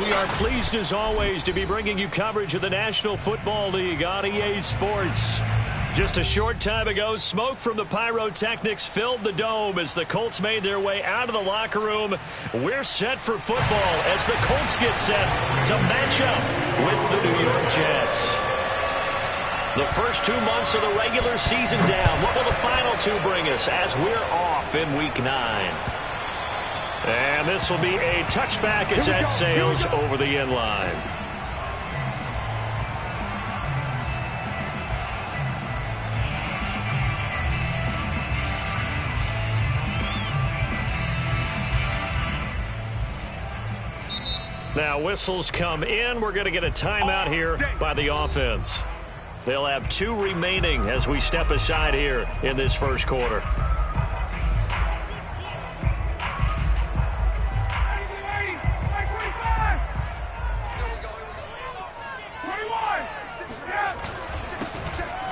We are pleased as always to be bringing you coverage of the National Football League on EA Sports. Just a short time ago, smoke from the pyrotechnics filled the dome as the Colts made their way out of the locker room. We're set for football as the Colts get set to match up with the New York Jets. The first 2 months of the regular season down. What will the final 2 bring us as we're off in Week 9? And this will be a touchback as that sails over the end line. Now whistles come in. We're going to get a timeout here by the offense. They'll have 2 remaining as we step aside here in this first quarter.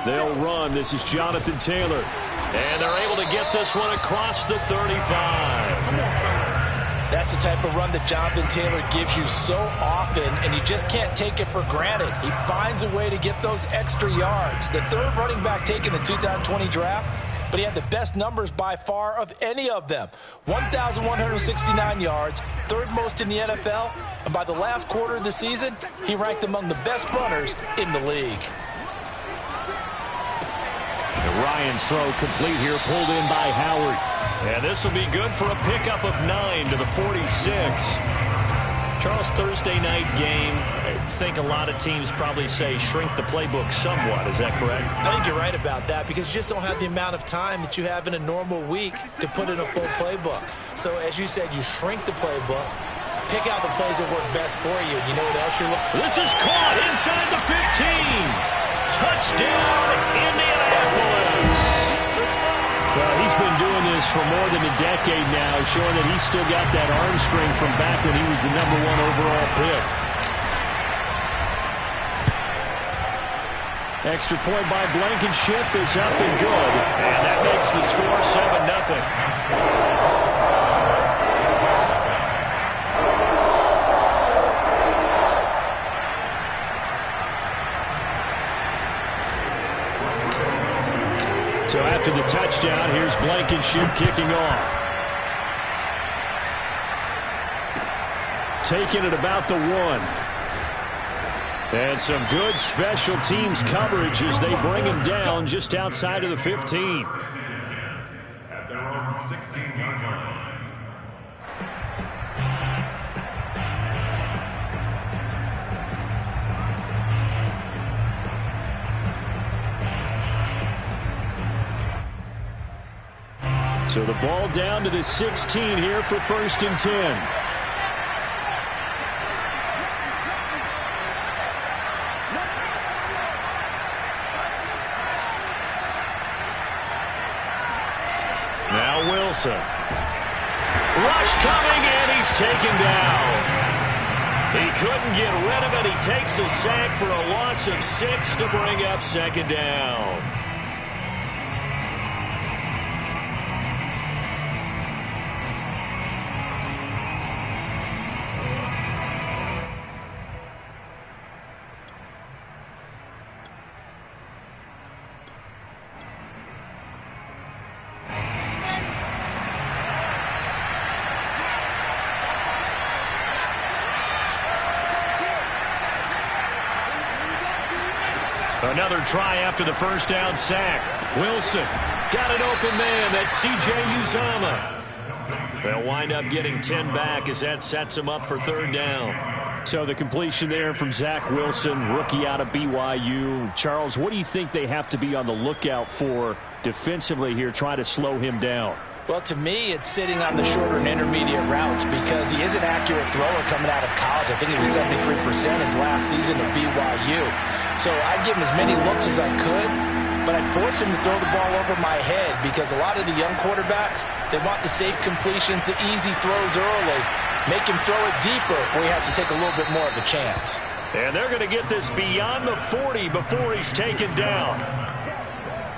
They'll run. This is Jonathan Taylor. And they're able to get this one across the 35. That's the type of run that Jonathan Taylor gives you so often, and you just can't take it for granted. He finds a way to get those extra yards. The 3rd running back taken in the 2020 draft, but he had the best numbers by far of any of them. 1,169 yards, 3rd most in the NFL, and by the last quarter of the season, he ranked among the best runners in the league. Ryan's throw complete here, pulled in by Howard. And this will be good for a pickup of 9 to the 46. Charles, Thursday night game, I think a lot of teams probably say shrink the playbook somewhat. Is that correct? I think you're right about that because you just don't have the amount of time that you have in a normal week to put in a full playbook. So as you said, you shrink the playbook, pick out the plays that work best for you. You know what else you're looking for? This is caught inside the 15. Touchdown, Indianapolis. Well, he's been doing this for more than a decade now, showing that he's still got that arm strength from back when he was the #1 overall pick. Extra point by Blankenship is up and good. And that makes the score 7-0. So after the touchdown, here's Blankenship kicking off. Taking it about the 1. And some good special teams coverage as they bring him down just outside of the 15. At their own 16-yard line. So the ball down to the 16 here for 1st and 10. Now Wilson. Rush coming, and he's taken down. He couldn't get rid of it. He takes a sack for a loss of 6 to bring up 2nd down. Another try after the 1st down sack. Wilson got an open man. That's C.J. Uzomah. They'll wind up getting 10 back as that sets them up for 3rd down. So the completion there from Zach Wilson, rookie out of BYU. Charles, what do you think they have to be on the lookout for defensively here, try to slow him down? Well, to me, it's sitting on the shorter and intermediate routes because he is an accurate thrower coming out of college. I think he was 73% his last season at BYU. So I'd give him as many looks as I could, but I'd force him to throw the ball over my head because a lot of the young quarterbacks, they want the safe completions, the easy throws early. Make him throw it deeper where he has to take a little bit more of a chance. And they're going to get this beyond the 40 before he's taken down.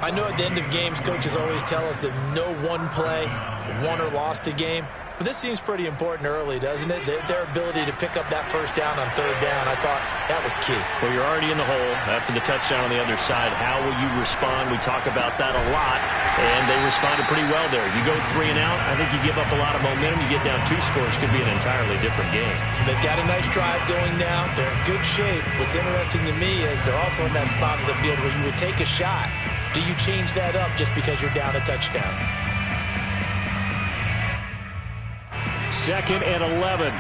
I know at the end of games, coaches always tell us that no one play won or lost a game. But this seems pretty important early, doesn't it? Their ability to pick up that first down on third down, I thought that was key. Well, you're already in the hole after the touchdown on the other side. How will you respond? We talk about that a lot, and they responded pretty well there. You go 3 and out, I think you give up a lot of momentum. You get down 2 scores, could be an entirely different game. So they've got a nice drive going now. They're in good shape. What's interesting to me is they're also in that spot of the field where you would take a shot. Do you change that up just because you're down a touchdown? 2nd and 11.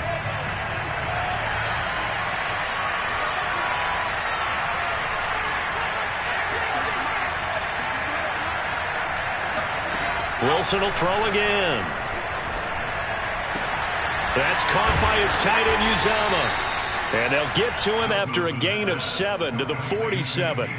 Wilson will throw again. That's caught by his tight end, Uzama. And they'll get to him after a gain of 7 to the 47.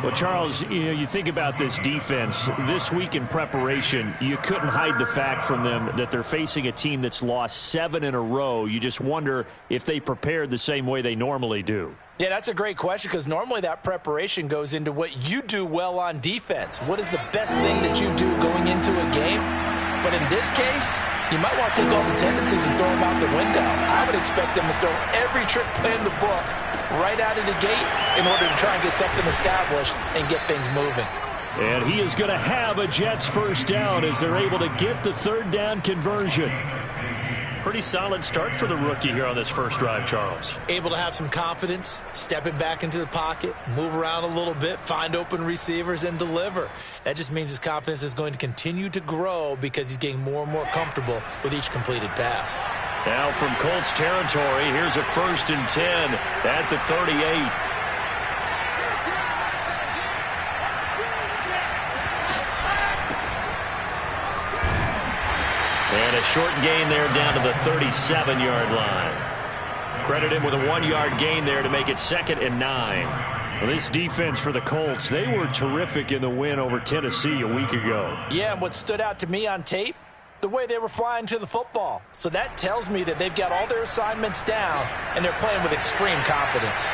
Well, Charles, you think about this defense. This week in preparation, you couldn't hide the fact from them that they're facing a team that's lost 7 in a row. You just wonder if they prepared the same way they normally do. Yeah, that's a great question because normally that preparation goes into what you do well on defense. What is the best thing that you do going into a game? But in this case, you might want to take all the tendencies and throw them out the window. I would expect them to throw every trick play in the book right out of the gate in order to try and get something established and get things moving. And he is going to have a Jets first down as they're able to get the third down conversion. Pretty solid start for the rookie here on this first drive, Charles. Able to have some confidence, stepping back into the pocket, move around a little bit, find open receivers, and deliver. That just means his confidence is going to continue to grow because he's getting more and more comfortable with each completed pass. Now from Colts territory, here's a 1st and 10 at the 38. And a short gain there down to the 37-yard line. Credit him with a 1-yard gain there to make it 2nd and 9. Well, this defense for the Colts, they were terrific in the win over Tennessee a week ago. Yeah, and what stood out to me on tape, the way they were flying to the football. So that tells me that they've got all their assignments down, and they're playing with extreme confidence.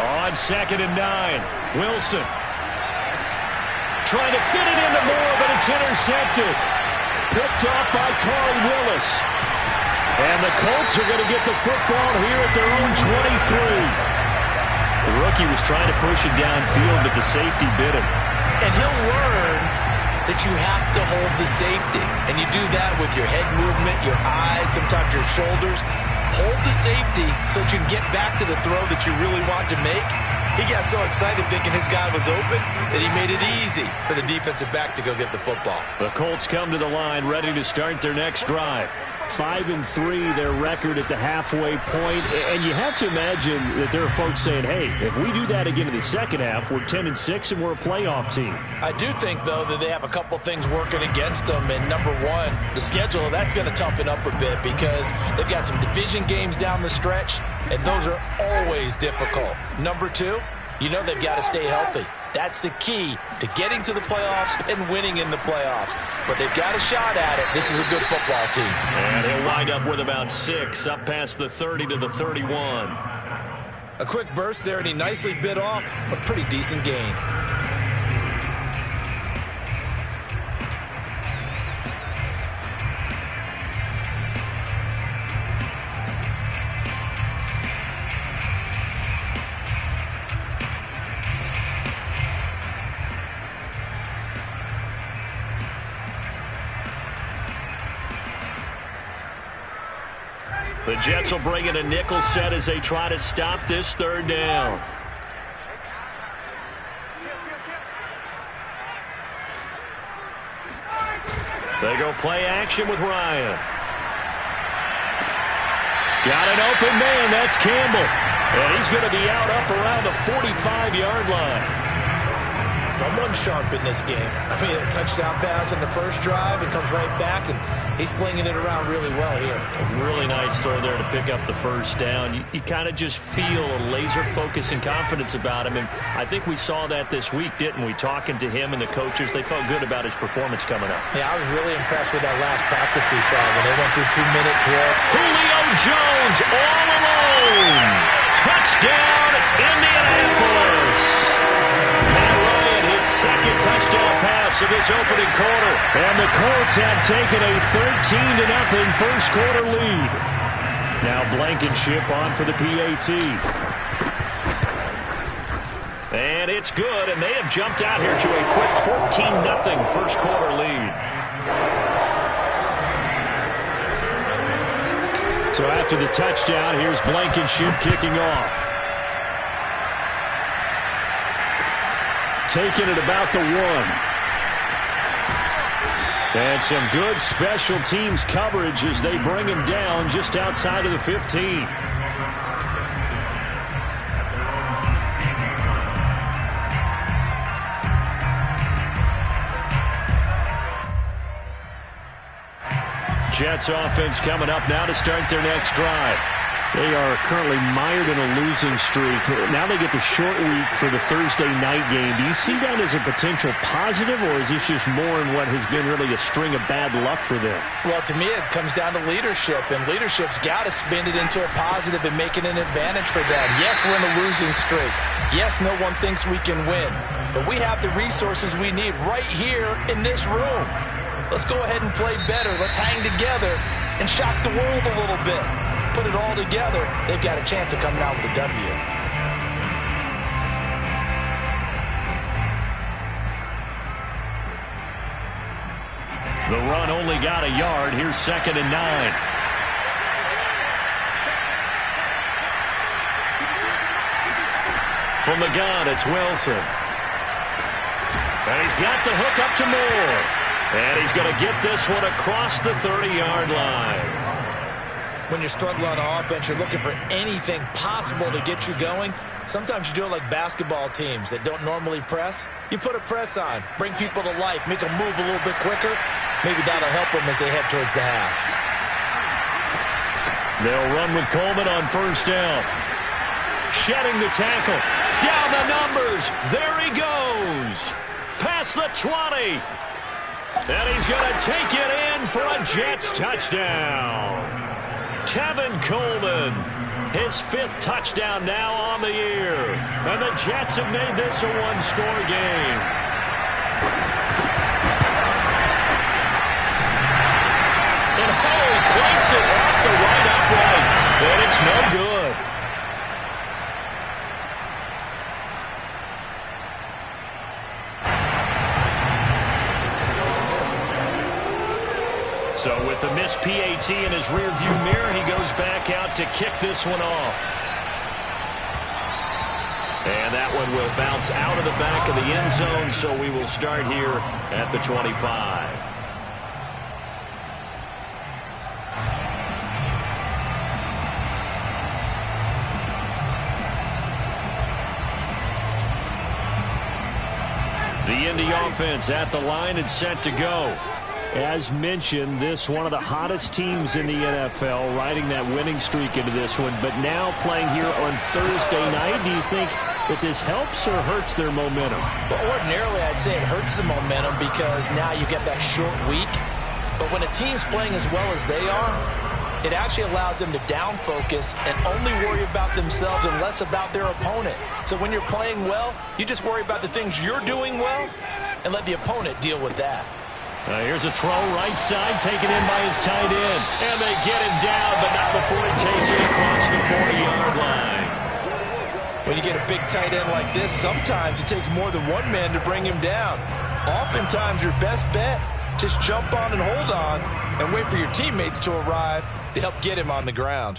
On 2nd and 9, Wilson trying to fit it into Moore, but it's intercepted. Picked off by Carl Willis. And the Colts are going to get the football here at their own 23. The rookie was trying to push it downfield, but the safety bit him. And he'll learn that you have to hold the safety. And you do that with your head movement, your eyes, sometimes your shoulders. Hold the safety so that you can get back to the throw that you really want to make. He got so excited thinking his guy was open that he made it easy for the defensive back to go get the football. The Colts come to the line ready to start their next drive. 5-3, their record at the halfway point. And you have to imagine that there are folks saying, hey, if we do that again in the second half, we're 10-6 and we're a playoff team. I do think, though, that they have a couple things working against them. And number one, the schedule, that's going to toughen up a bit because they've got some division games down the stretch, and those are always difficult. Number two, you know they've got to stay healthy. That's the key to getting to the playoffs and winning in the playoffs. But they've got a shot at it. This is a good football team. And he'll wind up with about 6, up past the 30 to the 31. A quick burst there, and he nicely bit off a pretty decent gain. The Jets will bring in a nickel set as they try to stop this third down. They go play action with Ryan. Got an open man. That's Campbell. And he's going to be out up around the 45-yard line. Someone sharp in this game. I mean, a touchdown pass in the first drive. It comes right back, and he's flinging it around really well here. A really nice throw there to pick up the first down. You kind of just feel a laser focus and confidence about him, and I think we saw that this week, didn't we? Talking to him and the coaches, they felt good about his performance coming up. Yeah, I was really impressed with that last practice we saw when they went through 2-minute drill. Julio Jones all alone. Touchdown, Indianapolis. Second touchdown pass of this opening quarter. And the Colts have taken a 13-0 first quarter lead. Now Blankenship on for the PAT. And it's good, and they have jumped out here to a quick 14-0 first quarter lead. So after the touchdown, here's Blankenship kicking off. Taking it about the 1. And some good special teams coverage as they bring him down just outside of the 15. Jets offense coming up now to start their next drive. They are currently mired in a losing streak. Now they get the short week for the Thursday night game. Do you see that as a potential positive, or is this just more in what has been really a string of bad luck for them? Well, to me, it comes down to leadership, and leadership's got to spin it into a positive and make it an advantage for them. Yes, we're in a losing streak. Yes, no one thinks we can win, but we have the resources we need right here in this room. Let's go ahead and play better. Let's hang together and shock the world a little bit. Put it all together, they've got a chance of coming out with a W. The run only got a yard. Here's 2nd and 9. From the gun, it's Wilson. And he's got the hook up to Moore. And he's going to get this one across the 30-yard line. When you're struggling on offense, you're looking for anything possible to get you going. Sometimes you do it like basketball teams that don't normally press. You put a press on, bring people to life, make them move a little bit quicker. Maybe that'll help them as they head towards the half. They'll run with Coleman on first down. Shedding the tackle. Down the numbers. There he goes. Past the 20. And he's going to take it in for a Jets touchdown. Tevin Coleman, his 5th touchdown now on the year. And the Jets have made this a one-score game. And he clanks it off the right upright. And it's no good. So with a missed PAT in his rearview mirror, he goes back out to kick this one off. And that one will bounce out of the back of the end zone, so we will start here at the 25. The Indy offense at the line and set to go. As mentioned, this one of the hottest teams in the NFL, riding that winning streak into this one, but now playing here on Thursday night. Do you think that this helps or hurts their momentum? Well, ordinarily, I'd say it hurts the momentum because now you get that short week. But when a team's playing as well as they are, it actually allows them to down focus and only worry about themselves and less about their opponent. So when you're playing well, you just worry about the things you're doing well and let the opponent deal with that. Here's a throw right side, taken in by his tight end. And they get him down, but not before he takes it across the 40-yard line. When you get a big tight end like this, sometimes it takes more than one man to bring him down. Oftentimes, your best bet, just jump on and hold on and wait for your teammates to arrive to help get him on the ground.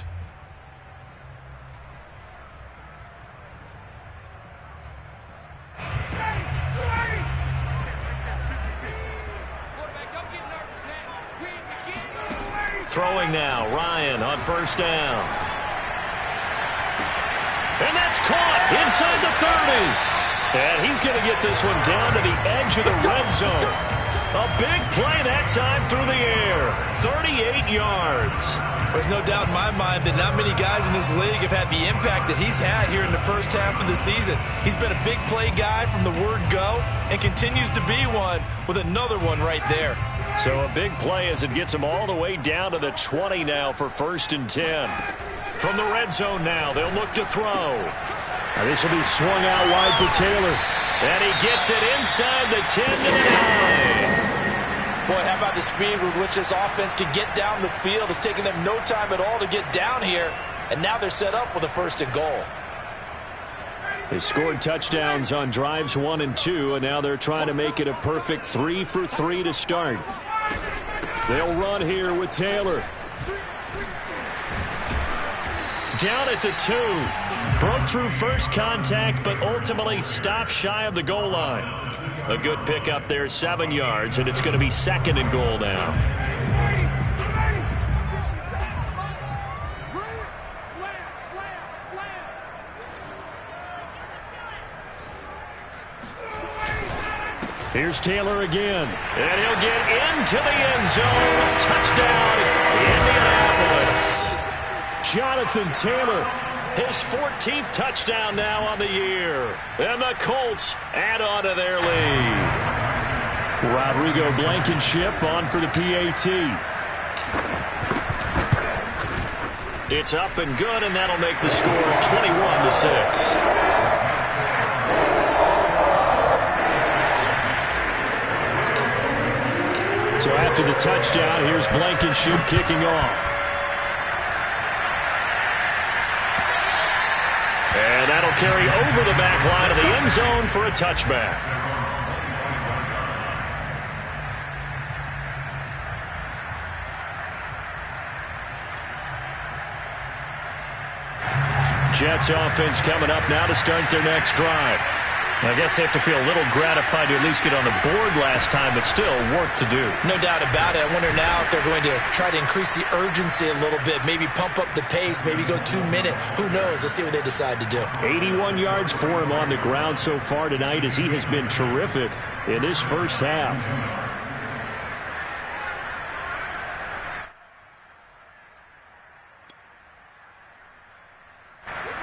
Throwing now, Ryan on first down. And that's caught inside the 30. And he's going to get this one down to the edge of the red zone. A big play that time through the air. 38 yards. There's no doubt in my mind that not many guys in this league have had the impact that he's had here in the first half of the season. He's been a big play guy from the word go and continues to be one with another one right there. So a big play as it gets him all the way down to the 20 now for 1st and 10. From the red zone now, they'll look to throw. Now this will be swung out wide for Taylor. And he gets it inside the 10 to the 9. Boy, how about the speed with which this offense can get down the field? It's taken them no time at all to get down here, and now they're set up with a 1st and goal. They scored touchdowns on drives 1 and 2, and now they're trying to make it a perfect 3 for 3 to start. They'll run here with Taylor. Down at the 2. Broke through first contact, but ultimately stopped shy of the goal line. A good pickup there, 7 yards, and it's going to be 2nd and goal now. Here's Taylor again, and he'll get into the end zone. Touchdown, Indianapolis. Jonathan Taylor, his 14th touchdown now on the year. And the Colts add on to their lead. Rodrigo Blankenship on for the PAT. It's up and good, and that'll make the score 21-6. So after the touchdown, here's Blankenship kicking off. And that'll carry over the back line of the end zone for a touchback. Jets offense coming up now to start their next drive. I guess they have to feel a little gratified to at least get on the board last time, but still work to do. No doubt about it. I wonder now if they're going to try to increase the urgency a little bit, maybe pump up the pace, maybe go 2-minute. Who knows? Let's see what they decide to do. 81 yards for him on the ground so far tonight, as he has been terrific in this first half.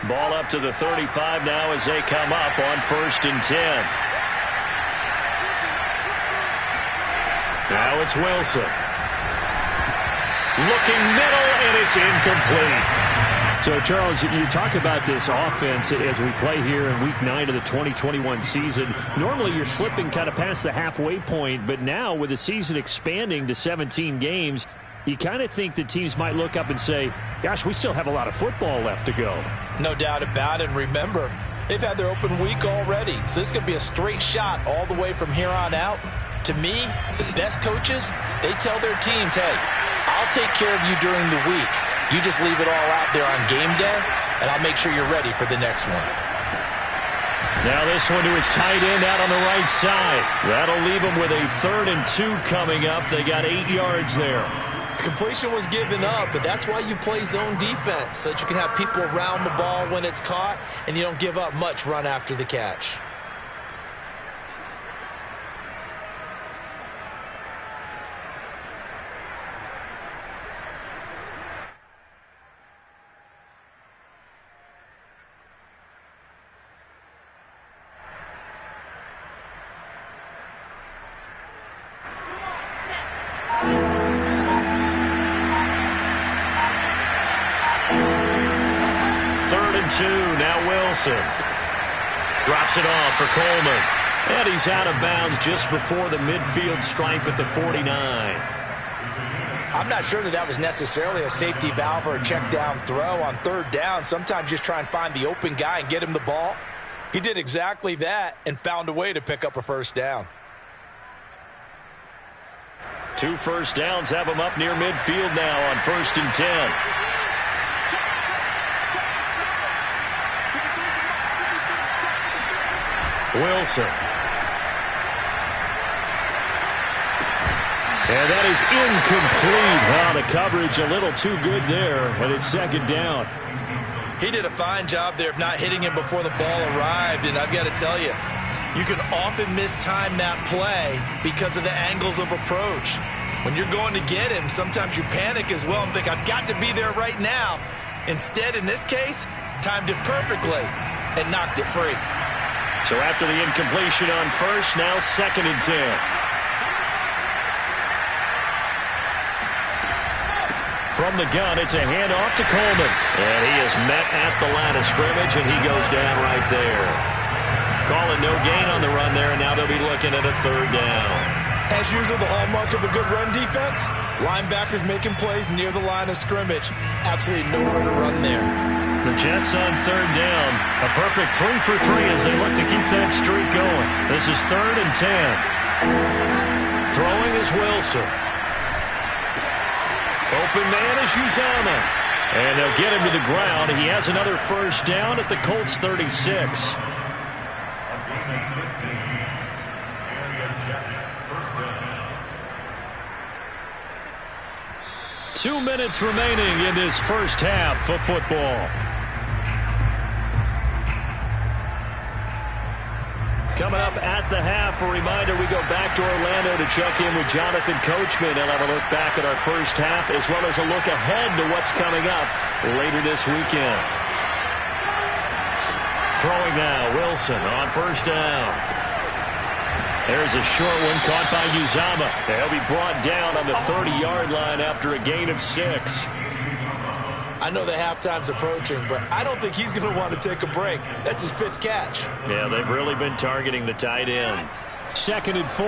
Ball up to the 35 now as they come up on 1st and 10. Now it's Wilson. Looking middle, and it's incomplete. So, Charles, you talk about this offense as we play here in Week 9 of the 2021 season. Normally you're slipping kind of past the halfway point, but now with the season expanding to 17 games, you kind of think that teams might look up and say, gosh, we still have a lot of football left to go. No doubt about it. And remember, they've had their open week already. So this could be a straight shot all the way from here on out. To me, the best coaches, they tell their teams, hey, I'll take care of you during the week. You just leave it all out there on game day, and I'll make sure you're ready for the next one. Now this one to his tight end out on the right side. That'll leave him with a 3rd and 2 coming up. They got 8 yards there. Completion was given up, but that's why you play zone defense, so that you can have people around the ball when it's caught, and you don't give up much run after the catch. Now Wilson drops it off for Coleman. And he's out of bounds just before the midfield stripe at the 49. I'm not sure that was necessarily a safety valve or a check down throw on 3rd down. Sometimes just try and find the open guy and get him the ball. He did exactly that and found a way to pick up a 1st down. 2 first downs have him up near midfield now on 1st and 10. Wilson. And that is incomplete. Wow, the coverage a little too good there, and it's 2nd down. He did a fine job there of not hitting him before the ball arrived, and I've got to tell you, you can often mistime that play because of the angles of approach. When you're going to get him, sometimes you panic as well and think, I've got to be there right now. Instead, in this case, timed it perfectly and knocked it free. So after the incompletion on 1st, now 2nd and 10. From the gun, it's a handoff to Coleman. And he is met at the line of scrimmage, and he goes down right there. calling no gain on the run there, and now they'll be looking at a third down. As usual, the hallmark of a good run defense, linebackers making plays near the line of scrimmage. Absolutely nowhere to run there. The Jets on third down. A perfect 3 for 3 as they look to keep that streak going. This is 3rd and 10. Throwing is Wilson. Open man is Uzomah. And they'll get him to the ground. He has another first down at the Colts 36. 2 minutes remaining in this first half of football. Coming up at the half, a reminder, we go back to Orlando to check in with Jonathan Coachman. He'll have a look back at our first half as well as a look ahead to what's coming up later this weekend. Throwing now, Wilson on first down. There's a short one caught by Uzomah. He'll be brought down on the 30-yard line after a gain of 6. I know the halftime's approaching, but I don't think he's going to want to take a break. That's his 5th catch. Yeah, they've really been targeting the tight end. 2nd and 4.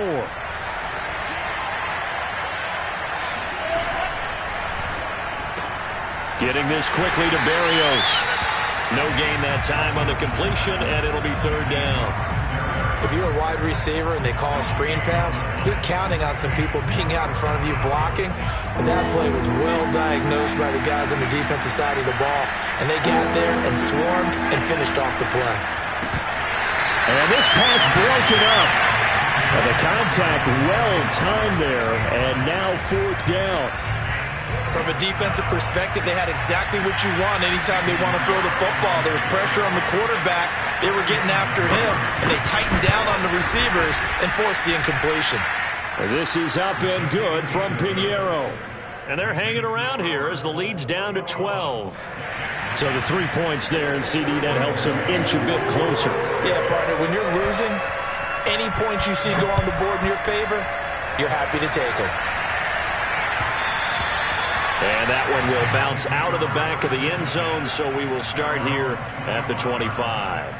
Getting this quickly to Berrios. No gain that time on the completion, and it'll be 3rd down. If you're a wide receiver and they call a screen pass, you're counting on some people being out in front of you blocking. But that play was well diagnosed by the guys on the defensive side of the ball. And they got there and swarmed and finished off the play. And this pass broken up. And the contact well timed there. And now 4th down. From a defensive perspective, they had exactly what you want anytime they want to throw the football. There was pressure on the quarterback. They were getting after him, and they tightened down on the receivers and forced the incompletion. This is up and good from Pinheiro. And they're hanging around here as the lead's down to 12. So the 3 points there, and CD, that helps them inch a bit closer. Yeah, partner, when you're losing, any points you see go on the board in your favor, you're happy to take them. And that one will bounce out of the back of the end zone, so we will start here at the 25.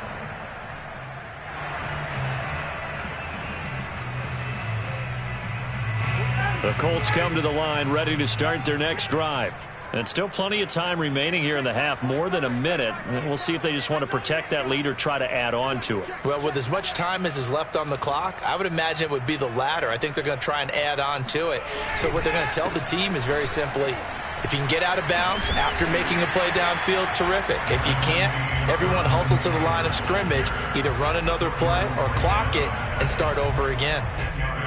The Colts come to the line ready to start their next drive. And still plenty of time remaining here in the half, more than a minute. And we'll see if they just want to protect that lead or try to add on to it. Well, with as much time as is left on the clock, I would imagine it would be the latter. I think they're going to try and add on to it. So what they're going to tell the team is very simply, if you can get out of bounds after making a play downfield, terrific. If you can't, everyone hustle to the line of scrimmage, either run another play or clock it and start over again.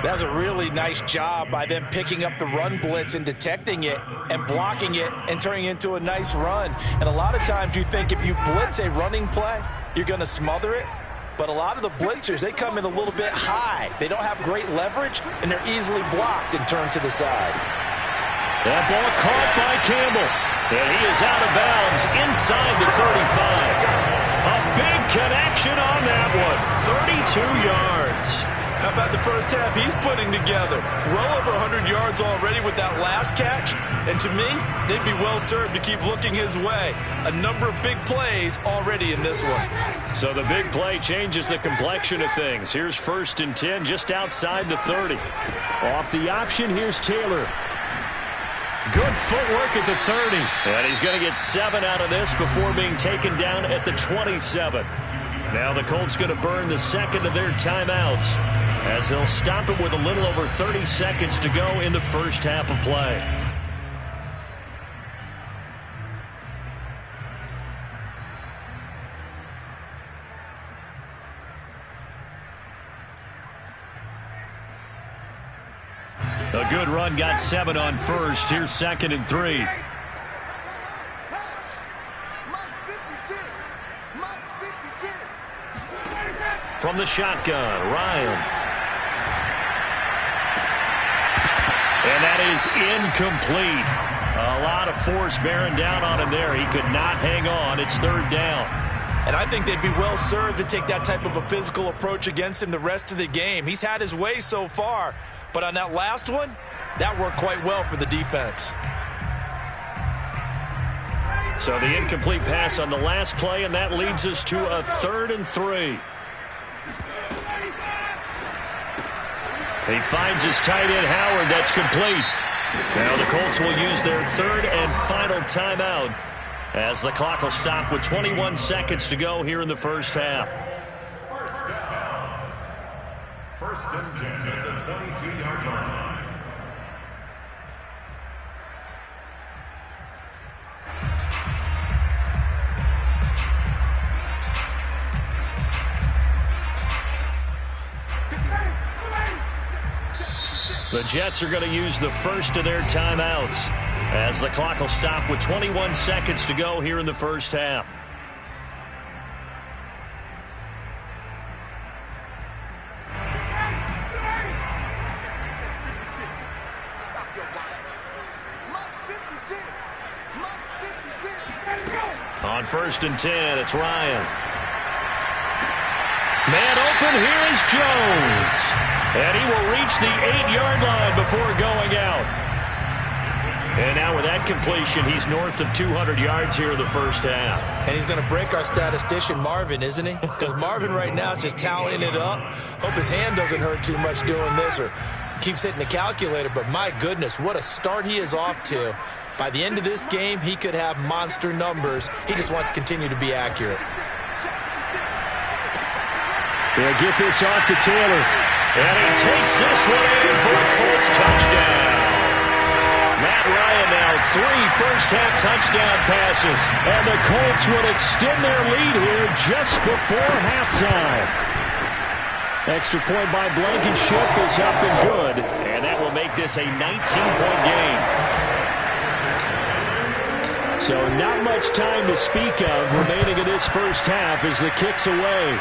That was a really nice job by them picking up the run blitz and detecting it and blocking it and turning it into a nice run. And a lot of times you think if you blitz a running play, you're going to smother it. But a lot of the blitzers, they come in a little bit high. They don't have great leverage, and they're easily blocked and turned to the side. That ball caught by Campbell. And he is out of bounds inside the 35. A big connection on that one. 32 yards. How about the first half he's putting together? Well over 100 yards already with that last catch. And to me, they'd be well served to keep looking his way. A number of big plays already in this one. So the big play changes the complexion of things. Here's 1st and 10 just outside the 30. Off the option, here's Taylor. Good footwork at the 30. And he's going to get 7 out of this before being taken down at the 27. Now the Colts going to burn the second of their timeouts as they'll stop it with a little over 30 seconds to go in the first half of play. A good run, got 7 on first. Here's 2nd and 3. From the shotgun, Ryan. And that is incomplete. A lot of force bearing down on him there. He could not hang on. It's 3rd down. And I think they'd be well served to take that type of a physical approach against him the rest of the game. He's had his way so far. But on that last one, that worked quite well for the defense. So the incomplete pass on the last play, and that leads us to a 3rd and 3. He finds his tight end, Howard. That's complete. Now the Colts will use their third and final timeout as the clock will stop with 21 seconds to go here in the first half. First down. First and 10 at the 22-yard line. The Jets are going to use the first of their timeouts as the clock will stop with 21 seconds to go here in the first half. On first and 10, it's Ryan. Man open, here is Jones. And he will reach the 8-yard line before going out. And now with that completion, he's north of 200 yards here in the first half. And he's going to break our statistician, Marvin, isn't he? Because Marvin right now is just tallying it up. Hope his hand doesn't hurt too much doing this or keeps hitting the calculator. But my goodness, what a start he is off to. By the end of this game, he could have monster numbers. He just wants to continue to be accurate. They'll get this off to Taylor. And he takes this one in for a Colts touchdown. Matt Ryan now 3 first-half touchdown passes. And the Colts would extend their lead here just before halftime. Extra point by Blankenship is up and good. And that will make this a 19-point game. So not much time to speak of remaining in this first half as the kick's away.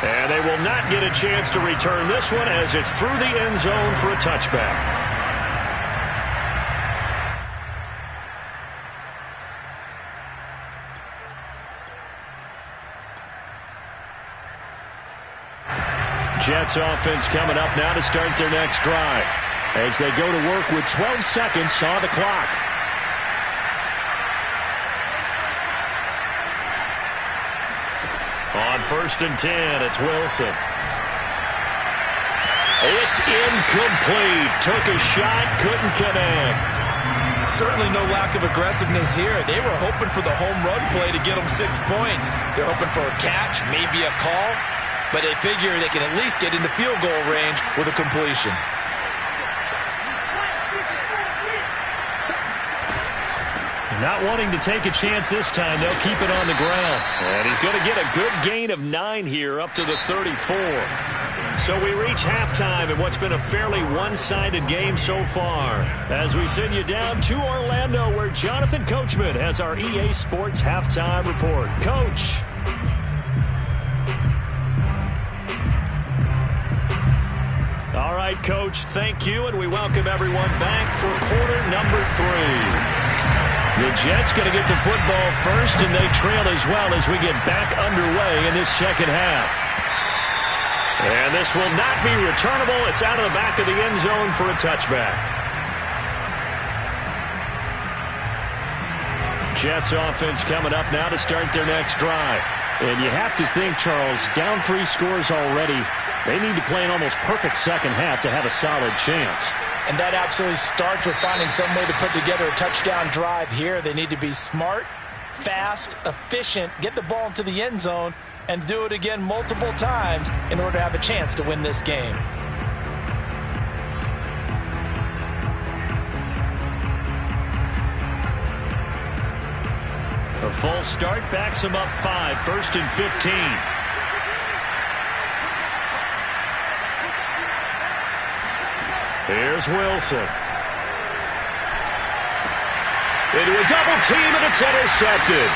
And they will not get a chance to return this one as it's through the end zone for a touchback. Jets offense coming up now to start their next drive as they go to work with 12 seconds on the clock. On first and 10, it's Wilson. It's incomplete. Took a shot, couldn't connect. Certainly no lack of aggressiveness here. They were hoping for the home run play to get them 6 points. They're hoping for a catch, maybe a call, but they figure they can at least get into field goal range with a completion. Not wanting to take a chance this time, they'll keep it on the ground. And he's going to get a good gain of 9 here up to the 34. So we reach halftime in what's been a fairly one-sided game so far. As we send you down to Orlando where Jonathan Coachman has our EA Sports Halftime Report. Coach. All right, Coach, thank you, and we welcome everyone back for quarter number 3. The Jets going to get the football first, and they trail as well as we get back underway in this second half. And this will not be returnable. It's out of the back of the end zone for a touchback. Jets offense coming up now to start their next drive. And you have to think, Charles, down 3 scores already. They need to play an almost perfect second half to have a solid chance. And that absolutely starts with finding some way to put together a touchdown drive here. They need to be smart, fast, efficient, get the ball into the end zone, and do it again multiple times in order to have a chance to win this game. A false start backs him up 5, first and 15. Here's Wilson. Into a double team, and it's intercepted.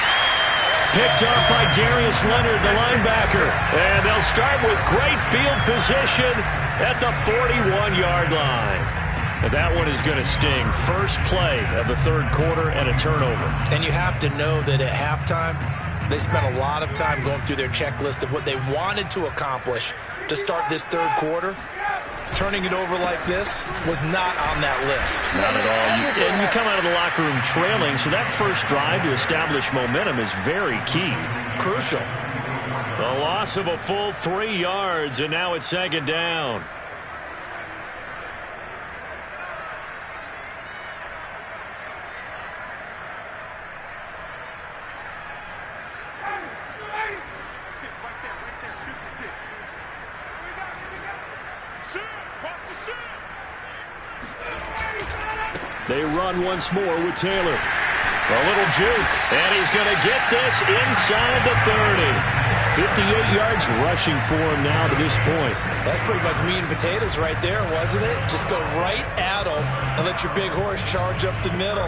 Picked off by Darius Leonard, the linebacker. And they'll start with great field position at the 41-yard line. And that one is going to sting. First play of the third quarter and a turnover. And you have to know that at halftime, they spent a lot of time going through their checklist of what they wanted to accomplish to start this third quarter. Turning it over like this was not on that list. Not at all. And you come out of the locker room trailing, so that first drive to establish momentum is very key. Crucial. The loss of a full 3 yards, and now it's second down. They run once more with Taylor. A little juke, and he's going to get this inside the 30. 58 yards rushing for him now to this point. That's pretty much meat and potatoes right there, wasn't it? Just go right at him and let your big horse charge up the middle.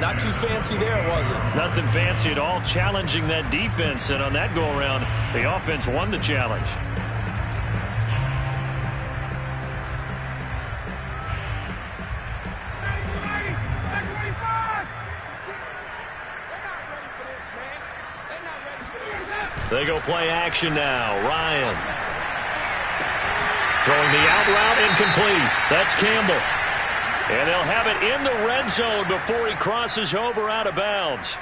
Not too fancy there, was it? Nothing fancy at all, challenging that defense, and on that go-around, the offense won the challenge. They go play action now. Ryan. Throwing the out route incomplete. That's Campbell. And they'll have it in the red zone before he crosses over out of bounds.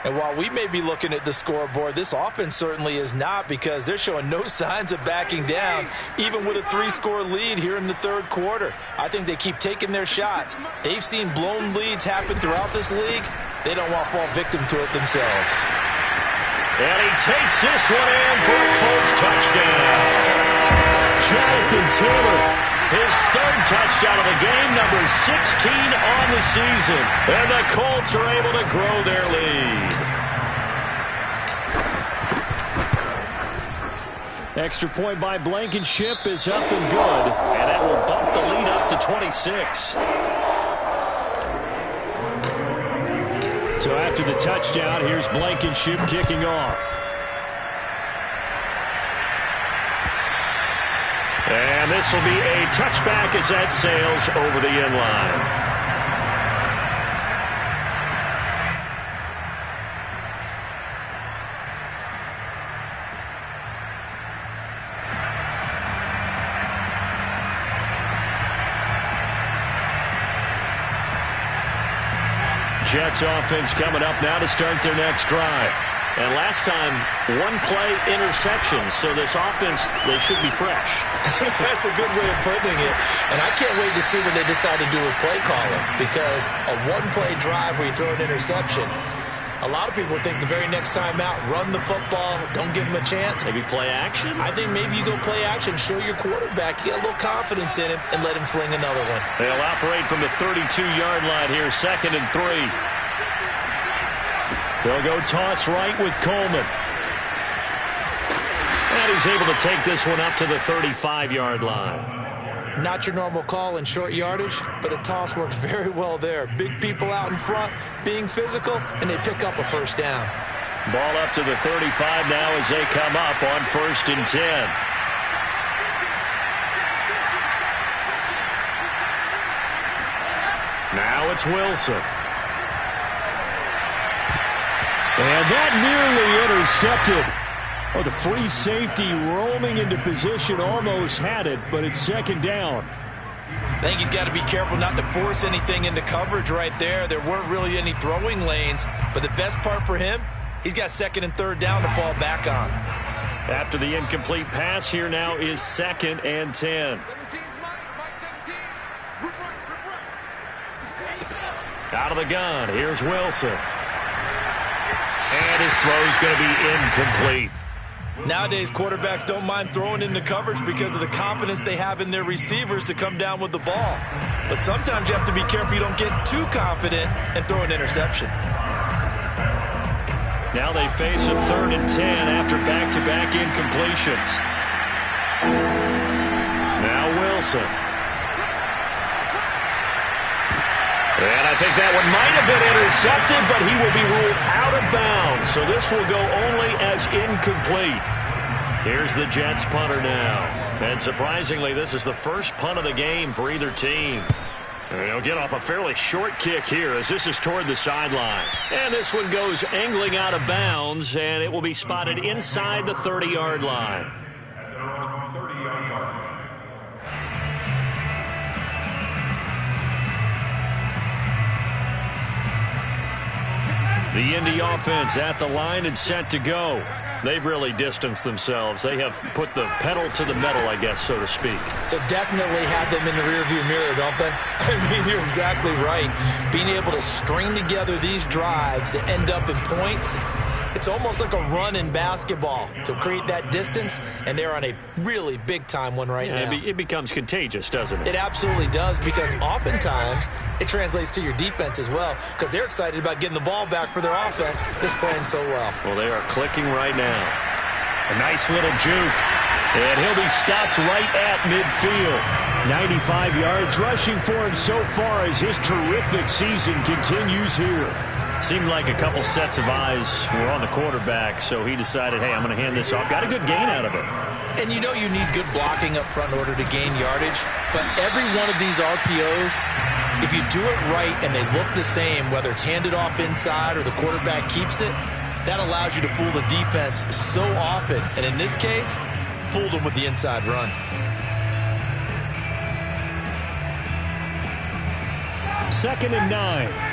And while we may be looking at the scoreboard, this offense certainly is not, because they're showing no signs of backing down, even with a 3-score lead here in the third quarter. I think they keep taking their shots. They've seen blown leads happen throughout this league. They don't want to fall victim to it themselves. And he takes this one in for a Colts touchdown. Jonathan Taylor, his third touchdown of the game, number 16 on the season. And the Colts are able to grow their lead. Extra point by Blankenship is up and good. And that will bump the lead up to 26. So after the touchdown, here's Blankenship kicking off. And this will be a touchback as that sails over the end line. Jets offense coming up now to start their next drive. And last time, one play interception, so this offense, they should be fresh. That's a good way of putting it. And I can't wait to see what they decide to do with play calling, because a one-play drive where you throw an interception, a lot of people think the very next time out, run the football, don't give him a chance. Maybe play action? I think maybe you go play action, show your quarterback, get a little confidence in him, and let him fling another one. They'll operate from the 32-yard line here, 2nd and 3. They'll go toss right with Coleman. And he's able to take this one up to the 35-yard line. Not your normal call in short yardage, but the toss works very well there. Big people out in front, being physical, and they pick up a first down. Ball up to the 35 now as they come up on 1st and 10. Now it's Wilson. And that nearly intercepted. Oh, the free safety roaming into position almost had it, but it's 2nd down. I think he's got to be careful not to force anything into coverage right there. There weren't really any throwing lanes, but the best part for him, he's got 2nd and 3rd down to fall back on. After the incomplete pass, here now is 2nd and 10. Out of the gun, here's Wilson. And his throw's going to be incomplete. Nowadays, quarterbacks don't mind throwing into coverage because of the confidence they have in their receivers to come down with the ball. But sometimes you have to be careful you don't get too confident and throw an interception. Now they face a 3rd and 10 after back-to-back incompletions. Now Wilson. And I think that one might have been intercepted, but he will be ruled out of bounds. So this will go only as incomplete. Here's the Jets punter now. And surprisingly, this is the first punt of the game for either team. And they'll get off a fairly short kick here as this is toward the sideline. And this one goes angling out of bounds, and it will be spotted inside the 30-yard line. The Indy offense at the line and set to go. They've really distanced themselves. They have put the pedal to the metal, I guess, so to speak. So definitely have them in the rearview mirror, don't they? I mean, you're exactly right. Being able to string together these drives that end up in points, it's almost like a run in basketball to create that distance, and they're on a really big-time one right now. It becomes contagious, doesn't it? It absolutely does, because oftentimes it translates to your defense as well, because they're excited about getting the ball back for their offense that's playing so well. Well, they are clicking right now. A nice little juke. And he'll be stopped right at midfield. 95 yards rushing for him so far as his terrific season continues here. Seemed like a couple sets of eyes were on the quarterback, so he decided, hey, I'm going to hand this off. Got a good gain out of it. And you know you need good blocking up front in order to gain yardage, but every one of these RPOs, if you do it right and they look the same, whether it's handed off inside or the quarterback keeps it, that allows you to fool the defense so often. And in this case, fooled them with the inside run. Second and 9.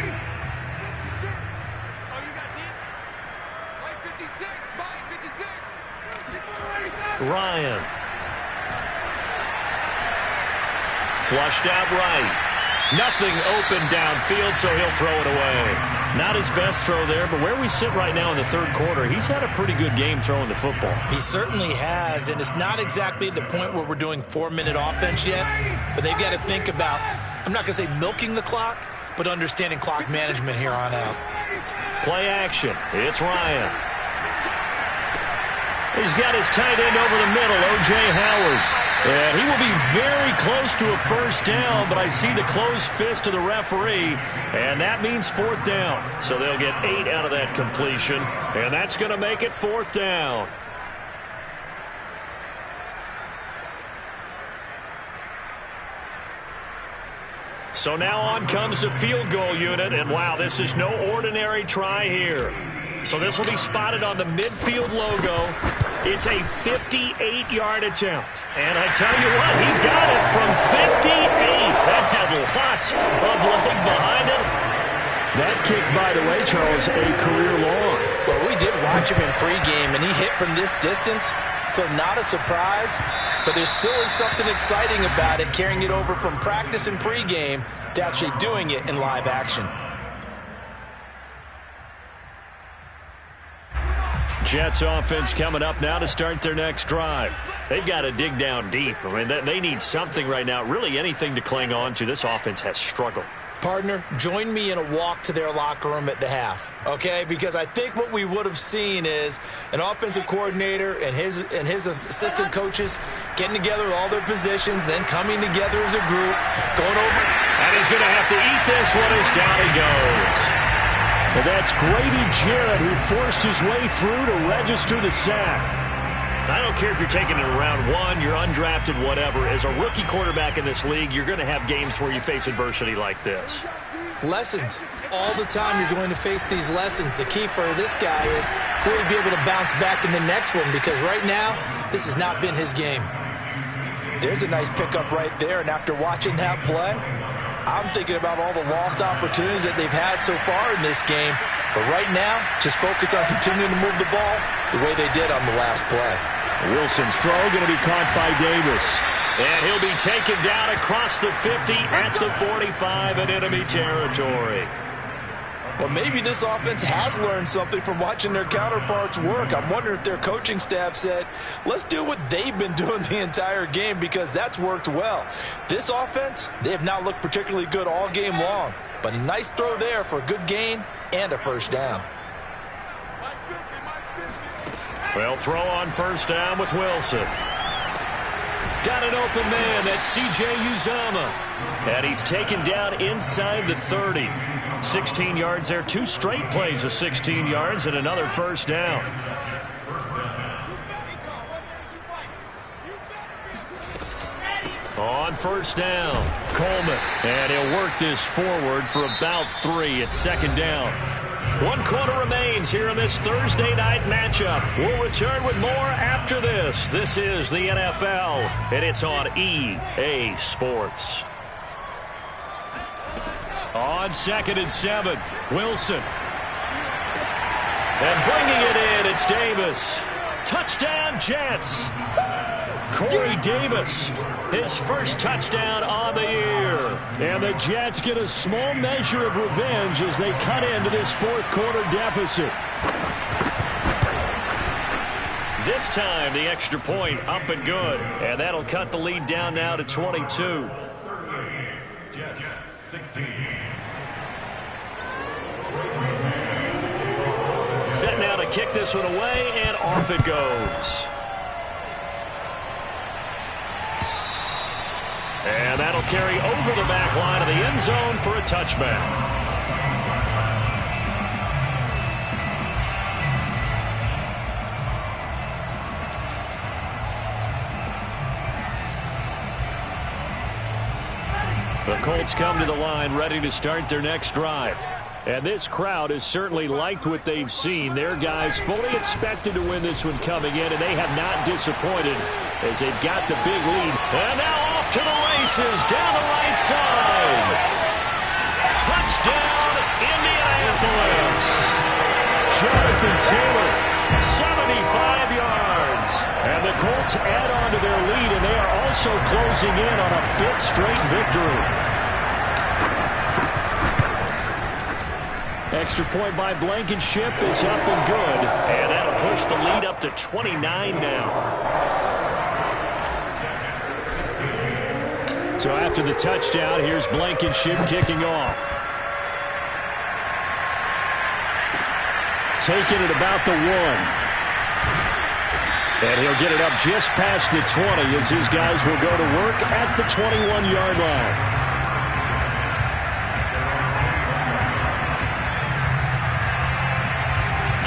Ryan. Flushed out right. Nothing open downfield, so he'll throw it away. Not his best throw there, but where we sit right now in the third quarter, he's had a pretty good game throwing the football. He certainly has, and it's not exactly at the point where we're doing 4-minute offense yet, but they've got to think about, I'm not going to say milking the clock, but understanding clock management here on out. Play action. It's Ryan. He's got his tight end over the middle, O.J. Howard. And he will be very close to a first down, but I see the closed fist of the referee, and that means fourth down. So they'll get 8 out of that completion, and that's going to make it fourth down. So now on comes the field goal unit, and wow, this is no ordinary try here. So this will be spotted on the midfield logo. It's a 58-yard attempt. And I tell you what, he got it from 58. That had lots of leg behind it. That kick, by the way, Charles, a career long. Well, we did watch him in pregame, and he hit from this distance, so not a surprise. But there still is something exciting about it, carrying it over from practice and pregame to actually doing it in live action. Jets offense coming up now to start their next drive. They've got to dig down deep. I mean, they need something right now, really anything to cling on to. This offense has struggled. Partner, join me in a walk to their locker room at the half, okay? Because I think what we would have seen is an offensive coordinator and his assistant coaches getting together with all their positions, then coming together as a group, going over. And he's going to have to eat this one as down he goes. Well, that's Grady Jarrett who forced his way through to register the sack. I don't care if you're taking it in round 1, you're undrafted, whatever. As a rookie quarterback in this league, you're going to have games where you face adversity like this. Lessons. All the time you're going to face these lessons. The key for this guy is really be able to bounce back in the next one, because right now, this has not been his game. There's a nice pickup right there, and after watching that play, I'm thinking about all the lost opportunities that they've had so far in this game. But right now, just focus on continuing to move the ball the way they did on the last play. Wilson's throw going to be caught by Davis. And he'll be taken down across the 50 at the 45 in enemy territory. Well, maybe this offense has learned something from watching their counterparts work. I'm wondering if their coaching staff said, let's do what they've been doing the entire game, because that's worked well. This offense, they have not looked particularly good all game long. But nice throw there for a good gain and a first down. Well, throw on first down with Wilson. Got an open man. That's C.J. Uzomah. And he's taken down inside the 30. 16 yards there. 2 straight plays of 16 yards and another first down. On first down, Coleman. And he'll work this forward for about 3 at second down. 1 quarter remains here in this Thursday night matchup. We'll return with more after this. This is the NFL, and it's on EA Sports. On 2nd and 7, Wilson. And bringing it in, it's Davis. Touchdown, Jets. Corey Davis, his first touchdown on the year. And the Jets get a small measure of revenge as they cut into this fourth quarter deficit. This time, the extra point up and good. And that'll cut the lead down now to 22. 38, Jets 16. Set now to kick this one away, and off it goes. And that'll carry over the back line of the end zone for a touchback. The Colts come to the line ready to start their next drive. And this crowd has certainly liked what they've seen. Their guys fully expected to win this one coming in, and they have not disappointed as they've got the big lead. And now off to the races down the right side. Touchdown, Indianapolis. Jonathan Taylor, 75 yards. and the Colts add on to their lead, and they are also closing in on a fifth straight victory. Extra point by Blankenship is up and good. And that'll push the lead up to 29 now. So after the touchdown, here's Blankenship kicking off. Taking it about the 1. And he'll get it up just past the 20 as his guys will go to work at the 21-yard line.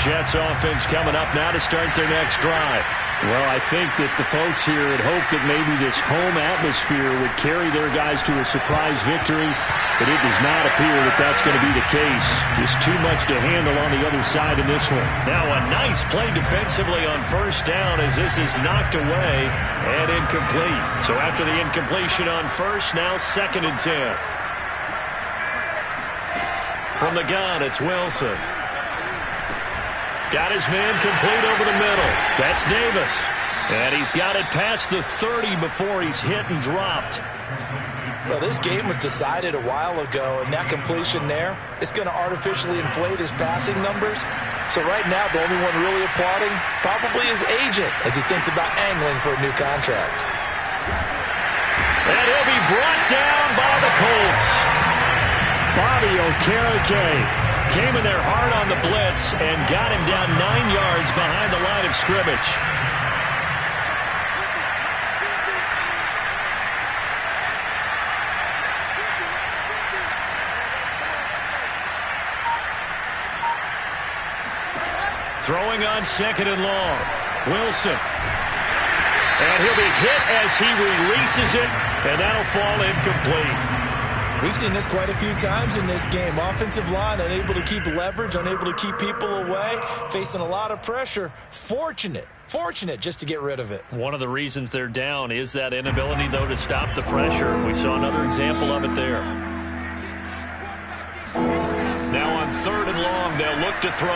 Jets offense coming up now to start their next drive. Well, I think that the folks here had hoped that maybe this home atmosphere would carry their guys to a surprise victory, but it does not appear that that's going to be the case. There's too much to handle on the other side in this one. Now a nice play defensively on first down as this is knocked away and incomplete. So after the incompletion on first, now 2nd and 10. From the gun, it's Wilson. Got his man complete over the middle. That's Davis. And he's got it past the 30 before he's hit and dropped. Well, this game was decided a while ago, and that completion there is going to artificially inflate his passing numbers. So right now, the only one really applauding probably his agent as he thinks about angling for a new contract. And he'll be brought down by the Colts. Bobby Okereke came in there hard on the blitz and got him down 9 yards behind the line of scrimmage. Throwing on 2nd and long. Wilson. And he'll be hit as he releases it, and that'll fall incomplete. We've seen this quite a few times in this game. Offensive line unable to keep leverage, unable to keep people away, facing a lot of pressure. Fortunate just to get rid of it. One of the reasons they're down is that inability, though, to stop the pressure. We saw another example of it there. Now on 3rd and long, they'll look to throw.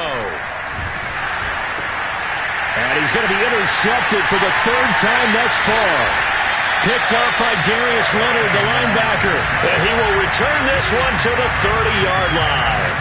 And he's going to be intercepted for the 3rd time thus far. Picked off by Darius Leonard, the linebacker. And he will return this one to the 30-yard line.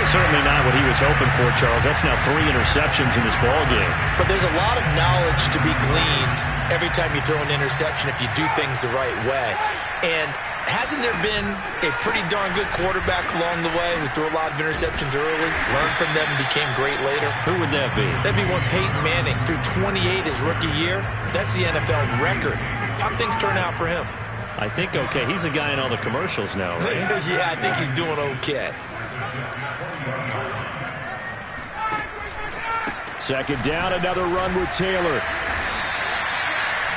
Certainly not what he was hoping for, Charles. That's now 3 interceptions in this ballgame. But there's a lot of knowledge to be gleaned every time you throw an interception if you do things the right way. And hasn't there been a pretty darn good quarterback along the way who threw a lot of interceptions early, learned from them, and became great later? Who would that be? That'd be one Peyton Manning. Threw 28 his rookie year. That's the NFL record. How things turn out for him? I think okay. He's a guy in all the commercials now, right? Yeah, I think he's doing okay. 2nd down, another run with Taylor.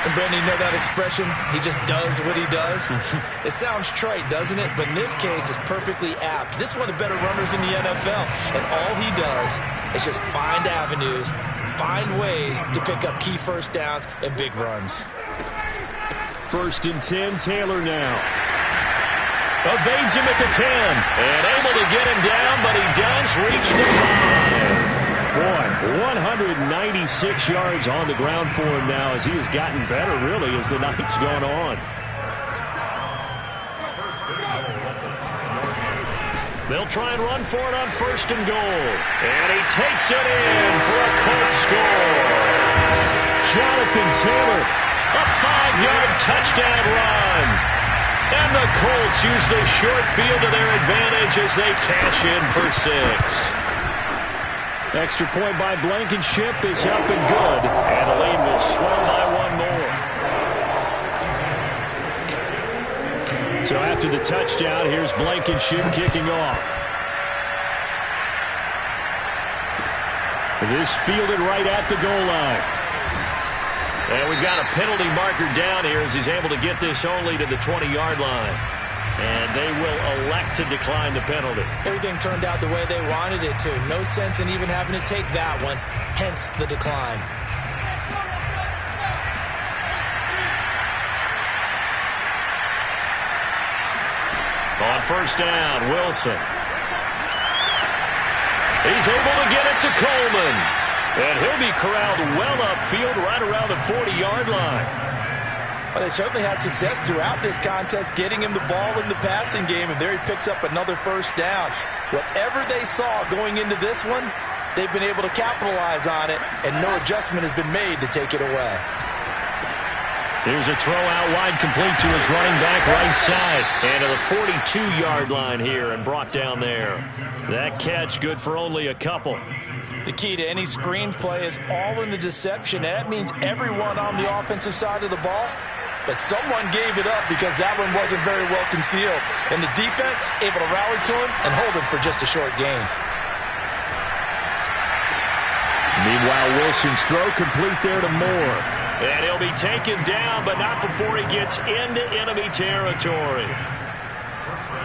And Brandon, you know that expression? He just does what he does. It sounds trite, doesn't it? But in this case, it's perfectly apt. This is one of the better runners in the NFL. And all he does is just find avenues, find ways to pick up key first downs and big runs. 1st and 10, Taylor now. Evades him at the 10. And able to get him down, but he does reach the 5. Boy, 196 yards on the ground for him now as he has gotten better, really, as the night's gone on. They'll try and run for it on 1st and goal. And he takes it in for a Colts score. Jonathan Taylor, a 5-yard touchdown run. And the Colts use the short field to their advantage as they cash in for 6. Extra point by Blankenship is up and good. And the lead will swell by 1 more. So after the touchdown, here's Blankenship kicking off. This fielded right at the goal line. And we've got a penalty marker down here as he's able to get this only to the 20-yard line. And they will elect to decline the penalty. Everything turned out the way they wanted it to. No sense in even having to take that one, hence the decline. On 1st down, Wilson. He's able to get it to Coleman. And he'll be corralled well upfield right around the 40-yard line. Well, they certainly had success throughout this contest getting him the ball in the passing game, and there he picks up another 1st down. Whatever they saw going into this one, they've been able to capitalize on it, and no adjustment has been made to take it away. Here's a throw out wide, complete to his running back right side. And to the 42-yard line here and brought down there. That catch good for only a couple. The key to any screen play is all in the deception. And that means everyone on the offensive side of the ball. But someone gave it up because that one wasn't very well concealed. And the defense able to rally to him and hold him for just a short gain. Meanwhile, Wilson's throw complete there to Moore. And he'll be taken down, but not before he gets into enemy territory.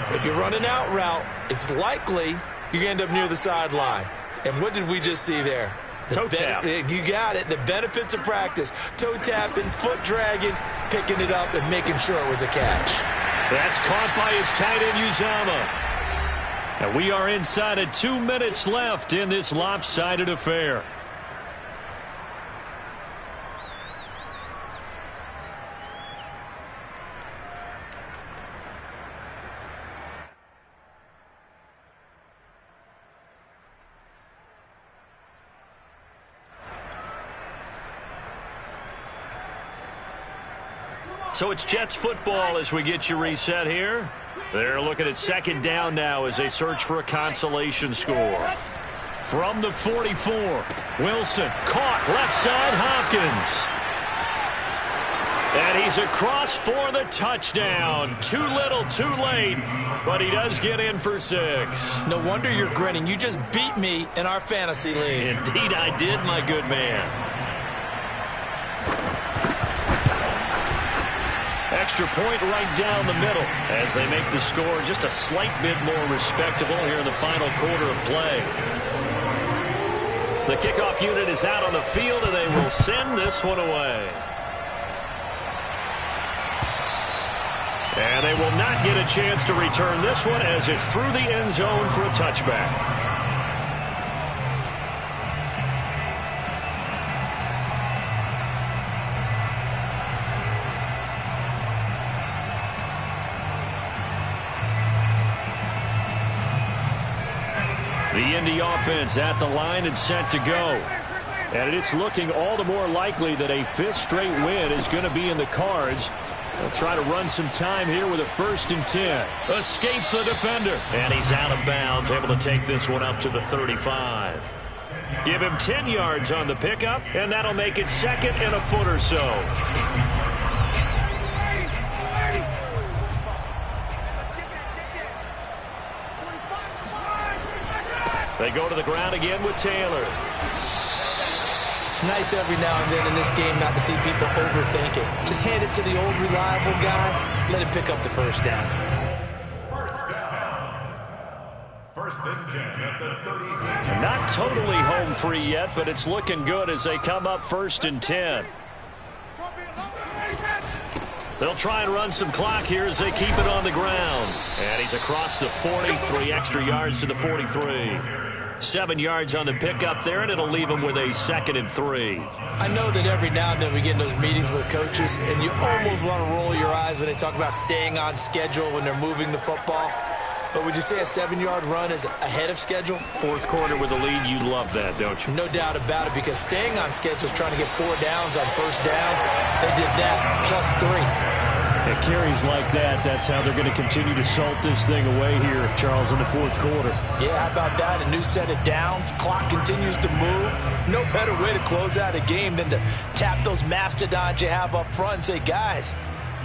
If you're running out route, it's likely you're going to end up near the sideline. And what did we just see there? Toe tap. You got it. The benefits of practice. Toe tapping, foot dragging, picking it up, and making sure it was a catch. That's caught by his tight end, Uzama. And we are inside of 2 minutes left in this lopsided affair. So it's Jets football as we get you reset here. They're looking at 2nd down now as they search for a consolation score. From the 44, Wilson caught left side, Hopkins. And he's across for the touchdown. Too little, too late, but he does get in for 6. No wonder you're grinning. You just beat me in our fantasy league. Indeed I did, my good man. Extra point right down the middle as they make the score just a slight bit more respectable here in the final quarter of play. The kickoff unit is out on the field, and they will send this one away. And they will not get a chance to return this one as it's through the end zone for a touchback. The Indy offense at the line and set to go. And it's looking all the more likely that a 5th straight win is going to be in the cards. They'll try to run some time here with a 1st and 10. Escapes the defender. And he's out of bounds, able to take this one up to the 35. Give him 10 yards on the pickup, and that'll make it 2nd and a foot or so. They go to the ground again with Taylor. It's nice every now and then in this game not to see people overthink it. Just hand it to the old reliable guy. Let him pick up the 1st down. 1st down. 1st and 10 at the 36. Not totally home free yet, but it's looking good as they come up 1st and 10. They'll try and run some clock here as they keep it on the ground. And he's across the 40, 3 extra yards to the 43. 7 yards on the pickup there, and it'll leave them with a 2nd and 3. I know that every now and then we get in those meetings with coaches, and you almost want to roll your eyes when they talk about staying on schedule when they're moving the football. But would you say a 7-yard run is ahead of schedule? Fourth quarter with a lead, you love that, don't you? No doubt about it, because staying on schedule is trying to get 4 downs on first down. They did that plus 3. At carries like that, that's how they're going to continue to salt this thing away here, Charles, in the fourth quarter. Yeah, how about that? A new set of downs. Clock continues to move. No better way to close out a game than to tap those mastodons you have up front and say, guys,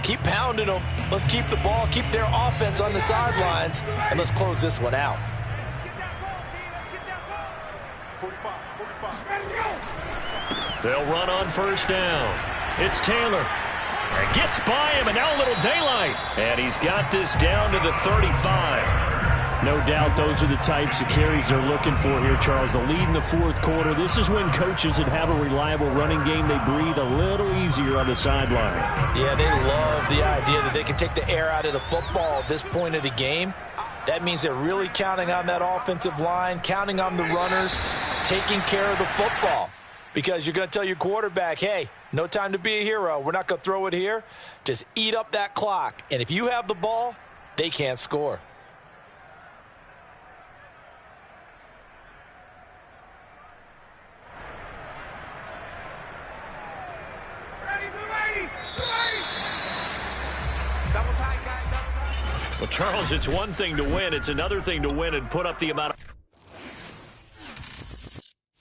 keep pounding them. Let's keep the ball, keep their offense on the sidelines, and let's close this one out. They'll run on first down. It's Taylor. And gets by him, and now a little daylight. And he's got this down to the 35. No doubt those are the types of carries they're looking for here, Charles. The lead in the fourth quarter. This is when coaches that have a reliable running game, they breathe a little easier on the sideline. Yeah, they love the idea that they can take the air out of the football at this point of the game. That means they're really counting on that offensive line, counting on the runners, taking care of the football. Because you're going to tell your quarterback, hey, no time to be a hero. We're not going to throw it here. Just eat up that clock. And if you have the ball, they can't score. Well, Charles, it's one thing to win. It's another thing to win and put up the amount of